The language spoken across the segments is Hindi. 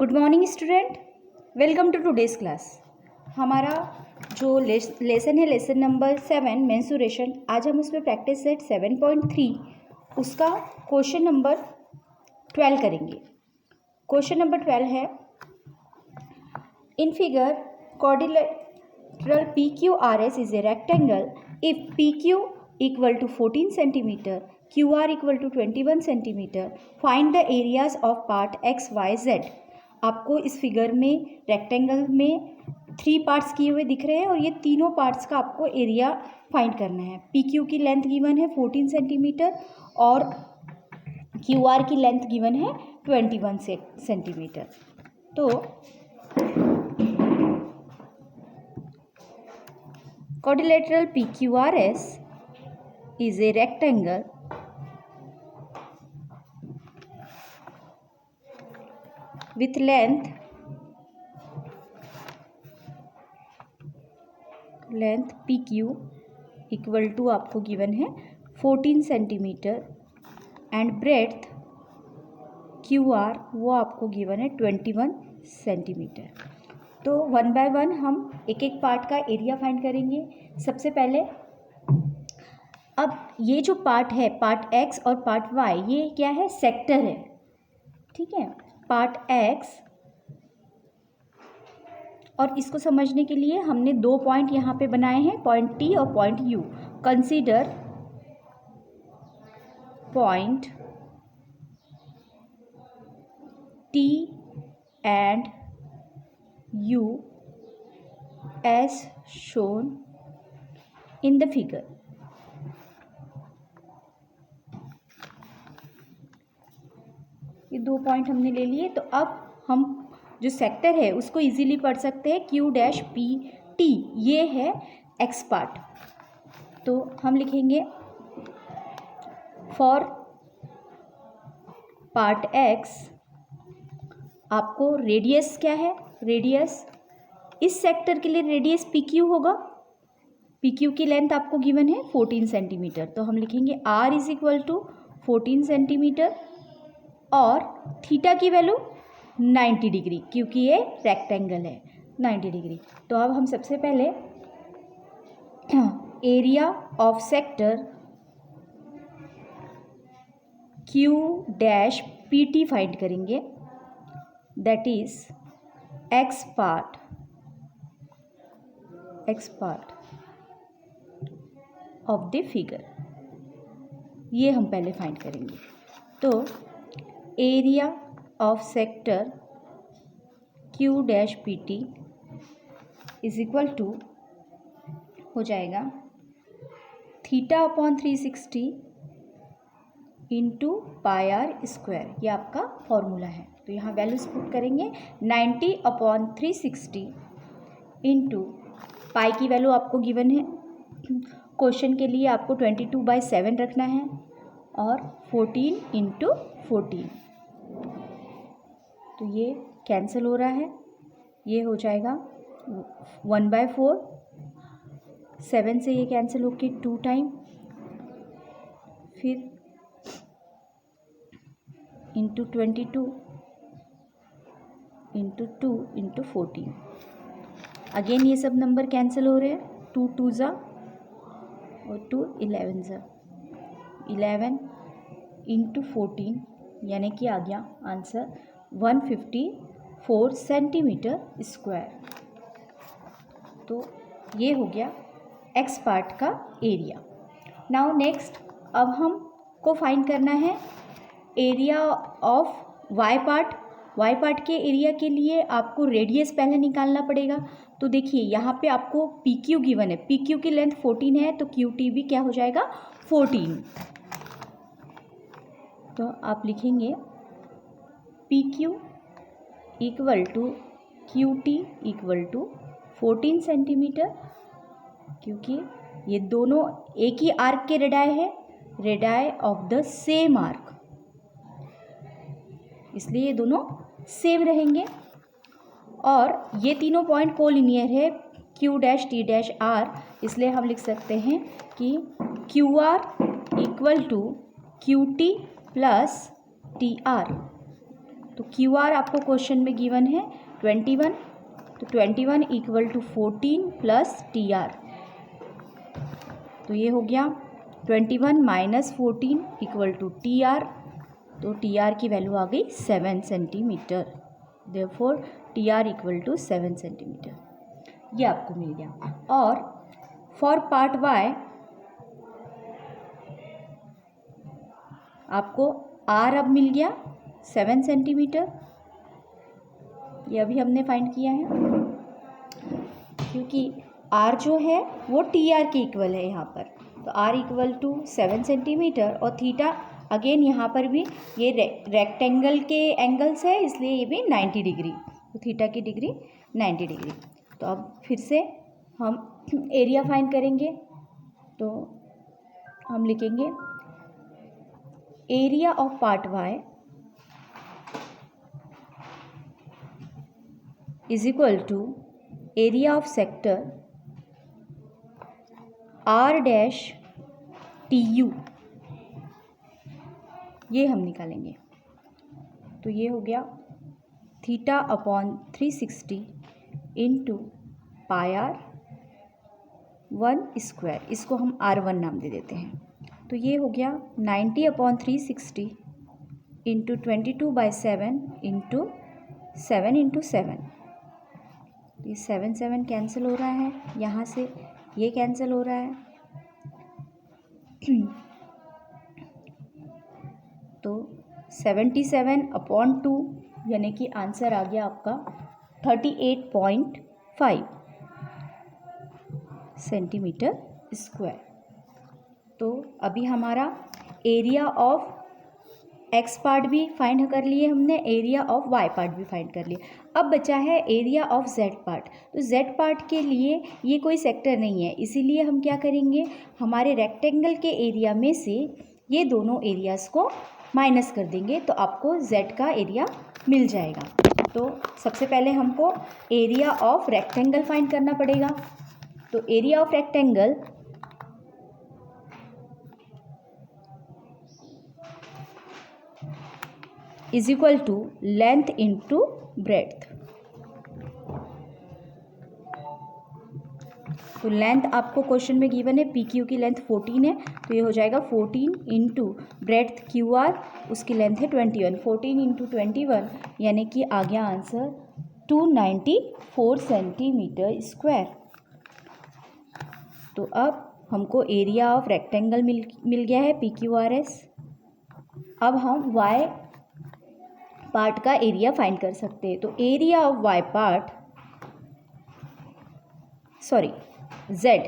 Good morning student, welcome to today's class. हमारा जो लेसन है लेसन नंबर 7 मेंसुरेशन, आज हम उसमें प्रैक्टिस सेट 7.3 उसका क्वेश्चन नंबर 12 करेंगे। क्वेश्चन नंबर 12 है, in figure quadrilateral PQRS is a rectangle if PQ equal to 14 centimeter, QR equal to 21 centimeter, find the areas of part X, Y, Z। आपको इस फिगर में रेक्टेंगल में 3 पार्ट्स किए हुए दिख रहे हैं और ये तीनों पार्ट्स का आपको एरिया फाइंड करना है। PQ की लेंथ गिवन है 14 सेंटीमीटर और QR की लेंथ गिवन है 21 सेंटीमीटर। तो quadrilateral PQRS is a rectangle with length PQ equal to आपको गिवन है 14 सेंटीमीटर एंड ब्रेड्थ QR वो आपको गिवन है 21 सेंटीमीटर। तो वन बाय वन हम एक एक पार्ट का एरिया फाइंड करेंगे। सबसे पहले अब ये जो पार्ट है, पार्ट X और पार्ट Y, ये क्या है? सेक्टर है, ठीक है। पार्ट X, और इसको समझने के लिए हमने 2 पॉइंट यहाँ पे बनाए हैं, पॉइंट T और point U। Consider point T and U as shown in the figure। ये 2 पॉइंट हमने ले लिए। तो अब हम जो सेक्टर है उसको इजीली पढ़ सकते हैं, Q-P-T, ये है X पार्ट। तो हम लिखेंगे फॉर पार्ट X आपको रेडियस क्या है? रेडियस इस सेक्टर के लिए रेडियस PQ होगा। PQ की लेंथ आपको गिवन है 14 सेंटीमीटर। तो हम लिखेंगे R is equal to 14 centimetre और थीटा की वैल्यू 90 डिग्री, क्योंकि ये रेक्टेंगल है 90 डिग्री। तो अब हम सबसे पहले area of sector Q-PT find करेंगे, that is X part of the figure. ये हम पहले फाइंड करेंगे। तो area of sector Q-PT is equal to हो जाएगा theta upon 360 into pi r square. ये आपका फॉर्मूला है। तो यहाँ वैल्यूज पुट करेंगे, 90 अपॉन 360 इंटू पाई की वैल्यू आपको गिवन है, क्वेश्चन के लिए आपको 22/7 रखना है, और 14 इंटू 14। तो ये कैंसिल हो रहा है, ये हो जाएगा 1/4, 7 से ये कैंसिल होके 2 टाइम, फिर इंटू 22 इंटू 2 इंटू 14। अगेन ये सब नंबर कैंसिल हो रहे हैं, 2 2 ज़ा और 2 11 ज़ा, 11 इंटू 14 यानी कि आ गया आंसर 154 सेंटीमीटर स्क्वायर। तो ये हो गया X पार्ट का एरिया। नाउ नेक्स्ट, अब हम को फाइंड करना है area of Y part. Y part के एरिया के लिए आपको रेडियस पहले निकालना पड़ेगा। तो देखिए यहाँ पे आपको PQ गिवन है, PQ की लेंथ 14 है, तो QT भी क्या हो जाएगा? 14। तो आप लिखेंगे PQ equal to QT equal to 14 centimetre, क्योंकि ये दोनों एक ही आर्क के रेडाई है, radii of the same arc, इसलिए ये दोनों सेम रहेंगे। और ये तीनों पॉइंट कोलिनियर है, Q-T-R, इसलिए हम लिख सकते हैं कि QR equal to QT plus TR। तो क्यू आर आपको क्वेश्चन में गिवन है 21, तो 21 equal to 14 plus T R, तो ये हो गया 21 minus 14 equal to T R, तो टी आर की वैल्यू आ गई 7 centimetre, therefore T R equal to 7 centimetre, ये आपको मिल गया। और फॉर पार्ट वाई आपको आर अब मिल गया 7 सेंटीमीटर, ये अभी हमने फाइंड किया है, क्योंकि आर जो है वो टी आर के इक्वल है यहाँ पर, तो आर इक्वल टू 7 सेंटीमीटर, और थीटा अगेन यहाँ पर भी ये रेक्टेंगल के एंगल्स है, इसलिए ये भी 90 डिग्री, तो थीटा की डिग्री 90 डिग्री। तो अब फिर से हम एरिया फाइंड करेंगे, तो हम लिखेंगे area of part Y is equal to area of sector R dash T U, ये हम निकालेंगे। तो ये हो गया theta upon 360 into pi R 1 square, इसको हम R1 नाम दे देते हैं। तो ये हो गया 90 अपॉन 360 इंटू 22/7 इंटू 7 इंटू 7, ये 7 7 कैंसिल हो रहा है, यहाँ से ये कैंसिल हो रहा है, तो 77 अपॉन 2 यानी कि आंसर आ गया आपका 38.5 सेंटीमीटर स्क्वायर। तो अभी हमारा एरिया ऑफ एक्स पार्ट भी फाइंड कर लिए हमने, एरिया ऑफ वाई पार्ट भी फाइंड कर लिया। अब बचा है एरिया ऑफ जेड पार्ट। तो जेड पार्ट के लिए ये कोई सेक्टर नहीं है, इसीलिए हम क्या करेंगे, हमारे रेक्टेंगल के एरिया में से ये दोनों एरियाज़ को माइनस कर देंगे, तो आपको जेड का एरिया मिल जाएगा। तो सबसे पहले हमको एरिया ऑफ रेक्टेंगल फाइंड करना पड़ेगा। तो area of rectangle is equal to length into breadth. तो लेंथ आपको क्वेश्चन में गिवन है, पी क्यू की लेंथ 14 है, तो ये हो जाएगा 14 इंटू ब्रेड्थ क्यू आर, उसकी लेंथ है 21, 14 इंटू 21 यानी कि आ गया आंसर 294 सेंटीमीटर स्क्वायर। तो अब हमको एरिया ऑफ रेक्टेंगल मिल गया है PQRS। अब हम वाई पार्ट का एरिया फाइंड कर सकते हैं। तो area of Y part, sorry Z,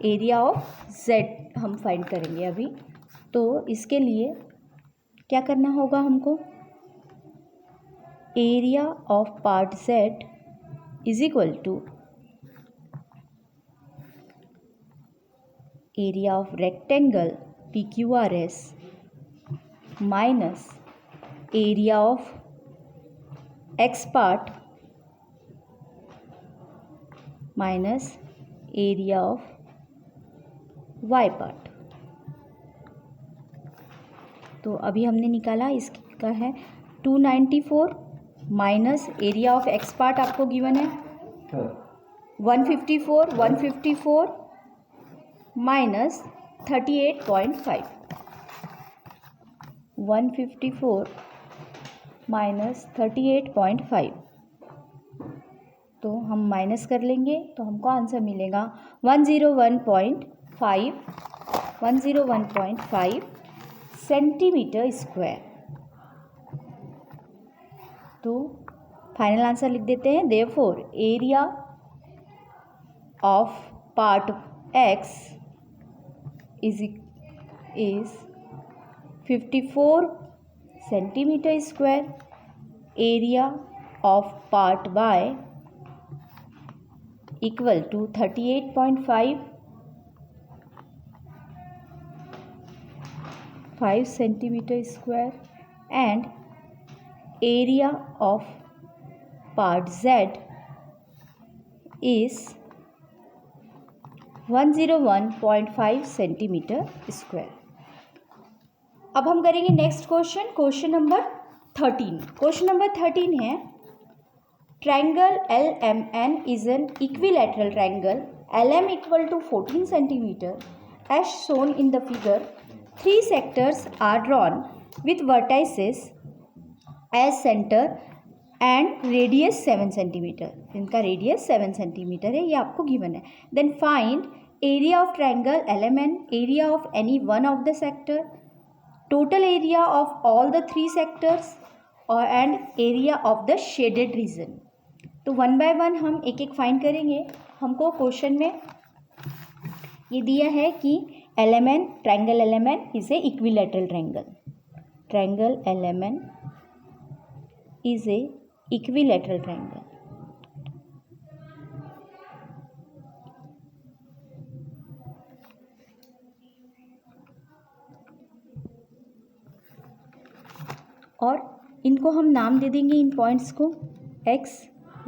area of Z हम फाइंड करेंगे अभी। तो इसके लिए क्या करना होगा हमको, area of part Z is equal to area of rectangle PQRS minus area of X part minus area of Y part. तो अभी हमने निकाला, इसका है 294 minus area of X part आपको गिवन है 154 माइनस 38.5, 154 माइनस 38.5, तो हम माइनस कर लेंगे तो हमको आंसर मिलेगा 101.5 सेंटीमीटर स्क्वायर। तो फाइनल आंसर लिख देते हैं, therefore area of part X is 54 centimetre square, area of part Y equal to 38.5 centimetre square, and area of part Z is 101.5 centimetre square. अब हम करेंगे next question, question number 13, question number 13 है triangle LMN is an equilateral triangle LM equal to 14 centimeter as shown in the figure. 3 sectors are drawn with vertices as center and radius 7 centimeter. इनका रेडियस 7 सेंटीमीटर है, ये आपको गिवन है. Then find area of triangle LMN, area of any one of the sector, total area of all the 3 sectors और and area of the shaded region. तो वन बाय वन हम एक एक फाइंड करेंगे. हमको क्वेश्चन में ये दिया है कि LMN, triangle LMN is a equilateral triangle. Triangle LMN is a equilateral triangle. और इनको हम नाम दे देंगे इन पॉइंट्स को X,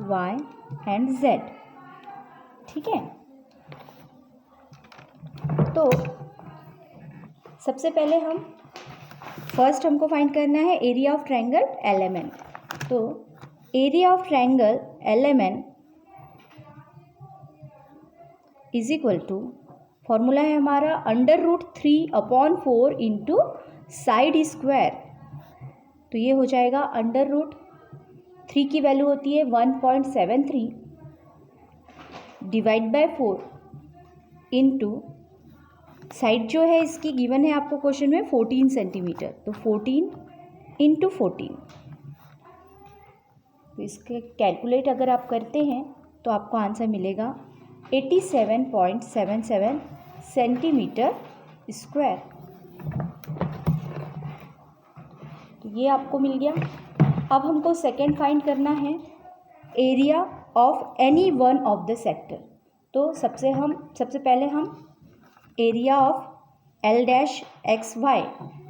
Y एंड Z. ठीक है. तो सबसे पहले हम फर्स्ट हमको फाइंड करना है एरिया ऑफ ट्रायंगल LMN. तो area of triangle LMN is equal to, formula है हमारा √3/4 इंटू साइड स्क्वायर. तो ये हो जाएगा √3 की वैल्यू होती है 1.73 डिवाइड बाय 4 इंटू साइड जो है इसकी गिवन है आपको क्वेश्चन में 14 सेंटीमीटर. तो 14 इंटू 14. तो इसके कैलकुलेट अगर आप करते हैं तो आपको आंसर मिलेगा 87.77 सेंटीमीटर स्क्वायर. तो ये आपको मिल गया. अब हमको सेकेंड फाइंड करना है area of any one of the sector. तो सबसे पहले हम एरिया ऑफ L-XY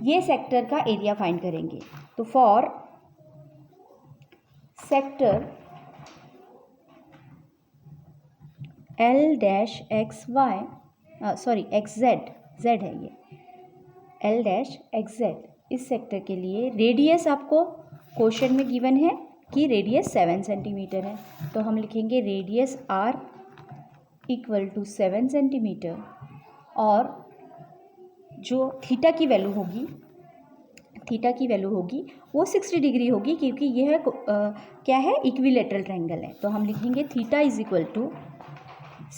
ये सेक्टर का एरिया फाइंड करेंगे. तो for sector L-XY XZ, Z है ये L-XZ, इस सेक्टर के लिए रेडियस आपको क्वेश्चन में गिवन है कि रेडियस 7 सेंटीमीटर है. तो हम लिखेंगे radius R equal to 7 centimetre और जो थीटा की वैल्यू होगी वो 60 डिग्री होगी क्योंकि यह क्या है, इक्विलैटरल ट्रायंगल है. तो हम लिखेंगे theta is equal to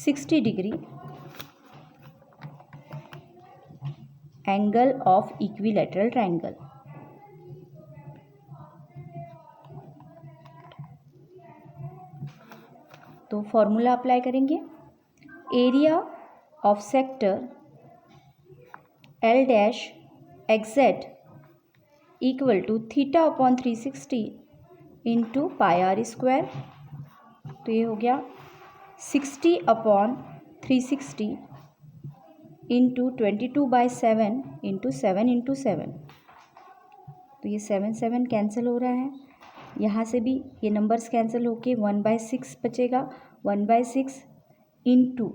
60 degree angle of equilateral triangle. तो फॉर्मूला अप्लाई करेंगे. Area of sector L-XZ equal to θ/360 into pi r square. तो ये हो गया 60/360 इंटू 22/7 इंटू 7 इंटू 7. तो ये 7 कैंसिल हो रहा है. यहाँ से भी ये नंबर्स कैंसिल होके 1/6 बचेगा. 1/6 इंटू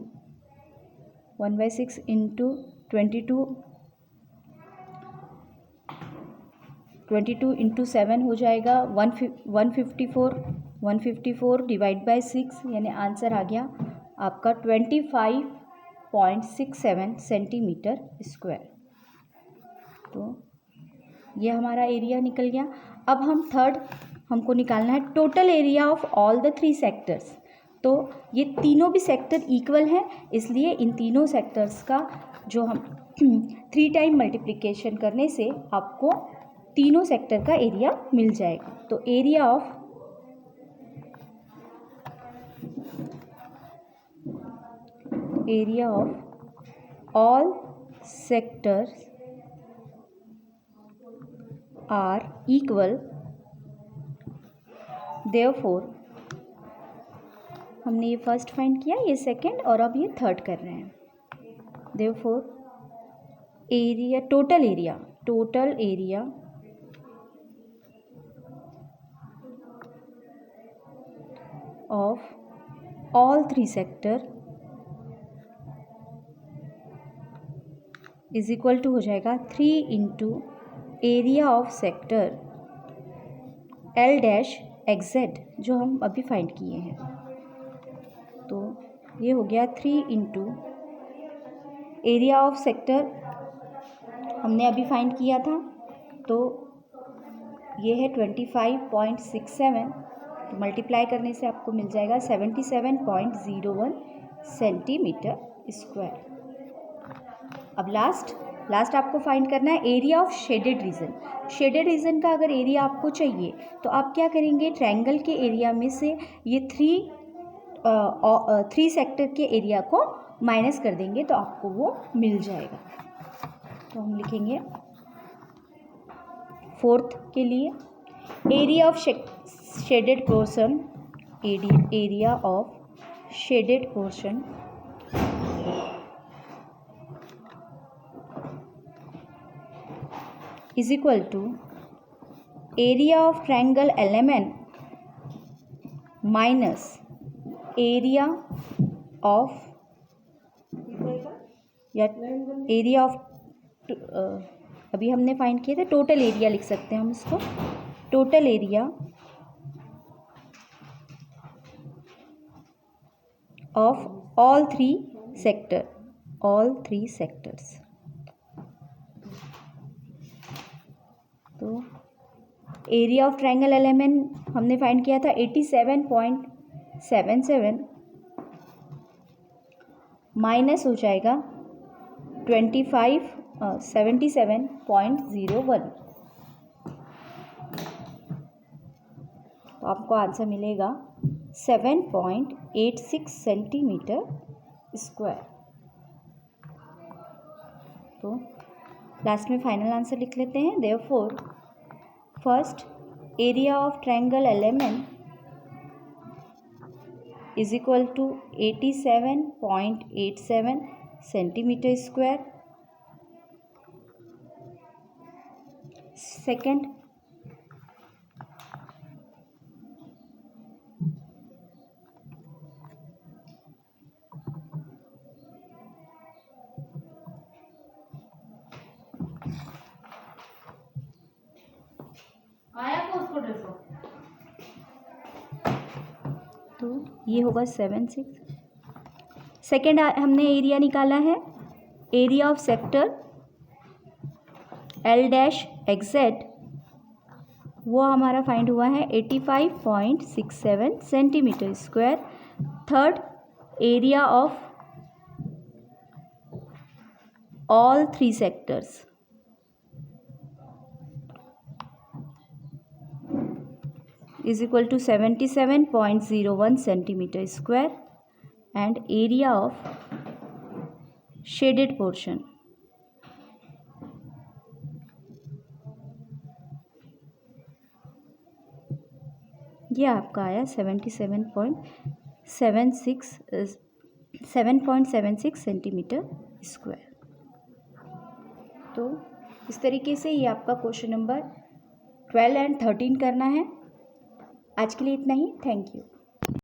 22 इंटू 7 हो जाएगा 154 डिवाइड बाय 6 यानी आंसर आ गया आपका 25.67 सेंटीमीटर स्क्वायर. तो ये हमारा एरिया निकल गया. अब हम थर्ड हमको निकालना है total area of all the 3 sectors. तो ये तीनों भी सेक्टर इक्वल हैं, इसलिए इन तीनों सेक्टर्स का जो हम 3 टाइम मल्टीप्लिकेशन करने से आपको तीनों सेक्टर का एरिया मिल जाएगा. तो area of all sectors are equal. Therefore हमने ये फर्स्ट फाइंड किया, ये सेकंड और अब ये थर्ड कर रहे हैं. Therefore area total area of all 3 sector is equal to हो जाएगा 3 into area of sector L dash XZ जो हम अभी फाइंड किए हैं, तो ये हो गया 3 इंटू एरिया ऑफ सेक्टर हमने अभी फाइंड किया था, तो ये है 25.67, तो मल्टीप्लाई करने से आपको मिल जाएगा 77.01 सेंटीमीटर स्क्वायर। अब लास्ट आपको फाइंड करना है area of shaded region. Shaded region का अगर एरिया आपको चाहिए तो आप क्या करेंगे, ट्रायंगल के एरिया में से ये थ्री सेक्टर के एरिया को माइनस कर देंगे तो आपको वो मिल जाएगा। तो हम लिखेंगे फोर्थ के लिए area of shaded portion, area of shaded portion is equal to area of triangle element minus area of area of अभी हमने फाइंड किए थे टोटल एरिया, लिख सकते हैं हम इसको total area of all three sectors. तो एरिया ऑफ ट्रायंगल एलिमेंट हमने फाइंड किया था 87.77 माइनस हो जाएगा 77.01, तो आपको आंसर मिलेगा 7.86 सेंटीमीटर स्क्वायर। तो लास्ट में फाइनल आंसर लिख लेते हैं। Therefore first area of triangle LMN is equal to 87.87 centimetre square. Second तो ये होगा 76। सेकेंड हमने एरिया निकाला है, area of sector L dash XZ, वो हमारा फाइंड हुआ है 85.67 centimetre square. Third area of all three sectors is equal to 77.01 centimeter square, and area of shaded portion ये आपका आया 7.76 सेंटीमीटर स्क्वायर। तो इस तरीके से ये आपका क्वेश्चन नंबर 12 एंड 13 करना है। आज के लिए इतना ही, थैंक यू।